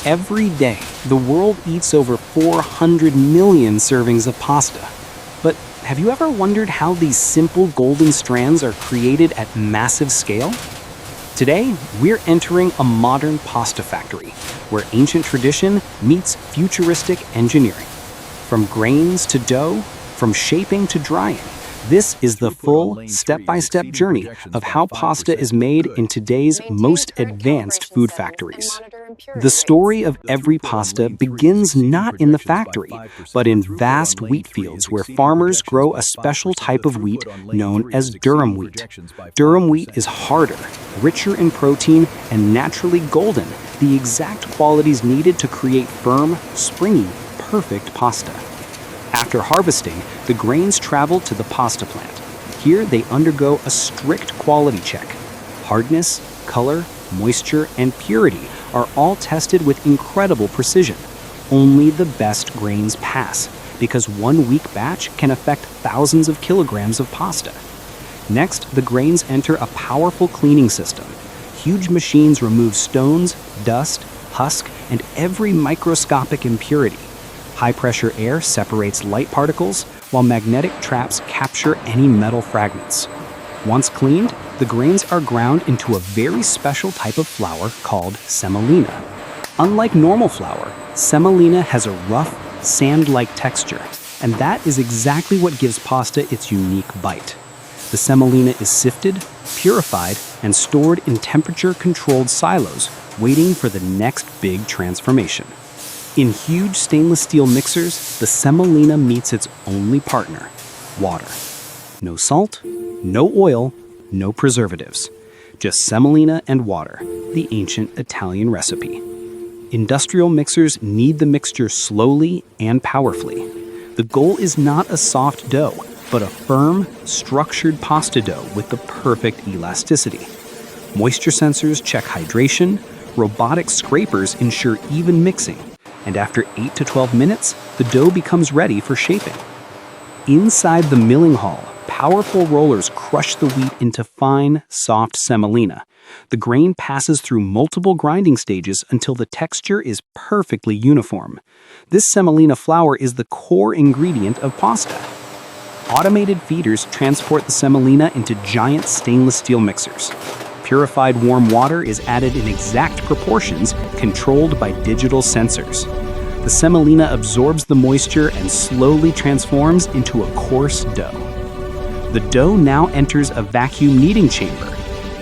Every day, the world eats over 400 million servings of pasta. But have you ever wondered how these simple golden strands are created at massive scale? Today, we're entering a modern pasta factory, where ancient tradition meets futuristic engineering. From grains to dough, from shaping to drying, this is the full, step-by-step journey of how pasta is made in today's most advanced food factories. The story of every pasta begins not in the factory, but in vast wheat fields where farmers grow a special type of wheat known as durum wheat. Durum wheat is harder, richer in protein, and naturally golden, the exact qualities needed to create firm, springy, perfect pasta. After harvesting, the grains travel to the pasta plant. Here they undergo a strict quality check. Hardness, color, moisture, and purity are all tested with incredible precision. Only the best grains pass, because one weak batch can affect thousands of kilograms of pasta. Next, the grains enter a powerful cleaning system. Huge machines remove stones, dust, husk, and every microscopic impurity. High-pressure air separates light particles, while magnetic traps capture any metal fragments. Once cleaned, the grains are ground into a very special type of flour called semolina. Unlike normal flour, semolina has a rough, sand-like texture, and that is exactly what gives pasta its unique bite. The semolina is sifted, purified, and stored in temperature-controlled silos, waiting for the next big transformation. In huge stainless steel mixers, the semolina meets its only partner, water. No salt, no oil, no preservatives. Just semolina and water, the ancient Italian recipe. Industrial mixers knead the mixture slowly and powerfully. The goal is not a soft dough, but a firm, structured pasta dough with the perfect elasticity. Moisture sensors check hydration, robotic scrapers ensure even mixing, and after 8 to 12 minutes, the dough becomes ready for shaping. Inside the milling hall, powerful rollers crush the wheat into fine, soft semolina. The grain passes through multiple grinding stages until the texture is perfectly uniform. This semolina flour is the core ingredient of pasta. Automated feeders transport the semolina into giant stainless steel mixers. Purified warm water is added in exact proportions, controlled by digital sensors. The semolina absorbs the moisture and slowly transforms into a coarse dough. The dough now enters a vacuum kneading chamber.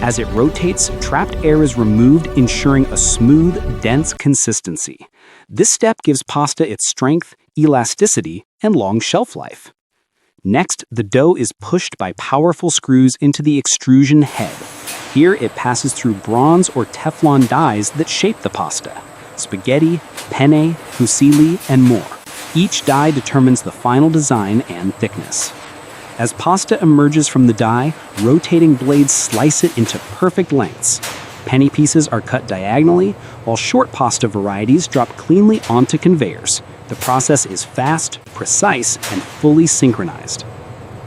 As it rotates, trapped air is removed, ensuring a smooth, dense consistency. This step gives pasta its strength, elasticity, and long shelf life. Next, the dough is pushed by powerful screws into the extrusion head. Here, it passes through bronze or Teflon dies that shape the pasta: spaghetti, penne, fusilli, and more. Each die determines the final design and thickness. As pasta emerges from the die, rotating blades slice it into perfect lengths. Penny pieces are cut diagonally, while short pasta varieties drop cleanly onto conveyors. The process is fast, precise, and fully synchronized.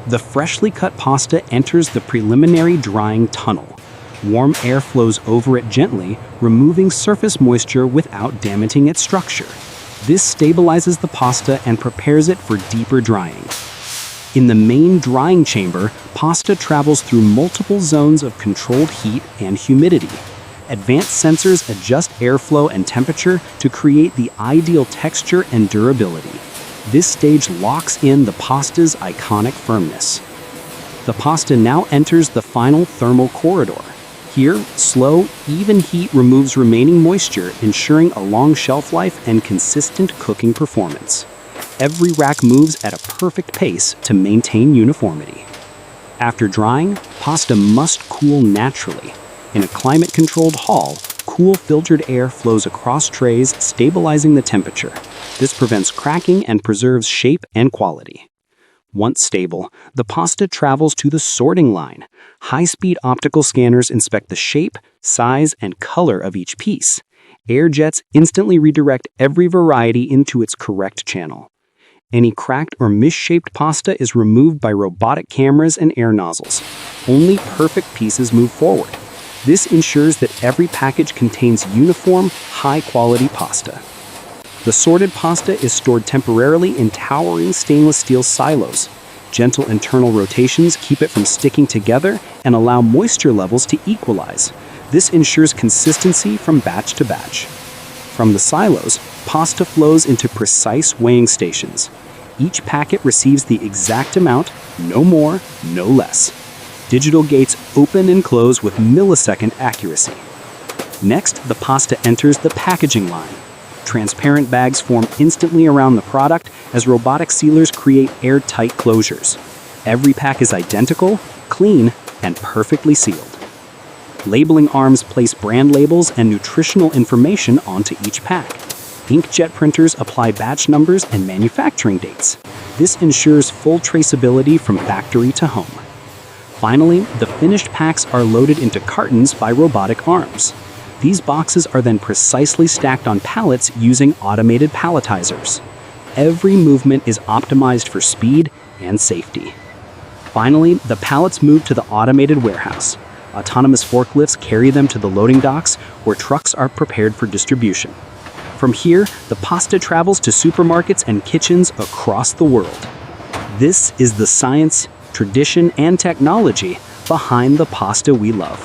The freshly cut pasta enters the preliminary drying tunnel. Warm air flows over it gently, removing surface moisture without damaging its structure. This stabilizes the pasta and prepares it for deeper drying. In the main drying chamber, pasta travels through multiple zones of controlled heat and humidity. Advanced sensors adjust airflow and temperature to create the ideal texture and durability. This stage locks in the pasta's iconic firmness. The pasta now enters the final thermal corridor. Here, slow, even heat removes remaining moisture, ensuring a long shelf life and consistent cooking performance. Every rack moves at a perfect pace to maintain uniformity. After drying, pasta must cool naturally. In a climate-controlled hall, cool filtered air flows across trays, stabilizing the temperature. This prevents cracking and preserves shape and quality. Once stable, the pasta travels to the sorting line. High-speed optical scanners inspect the shape, size, and color of each piece. Air jets instantly redirect every variety into its correct channel. Any cracked or misshaped pasta is removed by robotic cameras and air nozzles. Only perfect pieces move forward. This ensures that every package contains uniform, high-quality pasta. The sorted pasta is stored temporarily in towering stainless steel silos. Gentle internal rotations keep it from sticking together and allow moisture levels to equalize. This ensures consistency from batch to batch. From the silos, pasta flows into precise weighing stations. Each packet receives the exact amount, no more, no less. Digital gates open and close with millisecond accuracy. Next, the pasta enters the packaging line. Transparent bags form instantly around the product as robotic sealers create airtight closures. Every pack is identical, clean, and perfectly sealed. Labeling arms place brand labels and nutritional information onto each pack. Inkjet printers apply batch numbers and manufacturing dates. This ensures full traceability from factory to home. Finally, the finished packs are loaded into cartons by robotic arms. These boxes are then precisely stacked on pallets using automated palletizers. Every movement is optimized for speed and safety. Finally, the pallets move to the automated warehouse. Autonomous forklifts carry them to the loading docks where trucks are prepared for distribution. From here, the pasta travels to supermarkets and kitchens across the world. This is the science, tradition, and technology behind the pasta we love.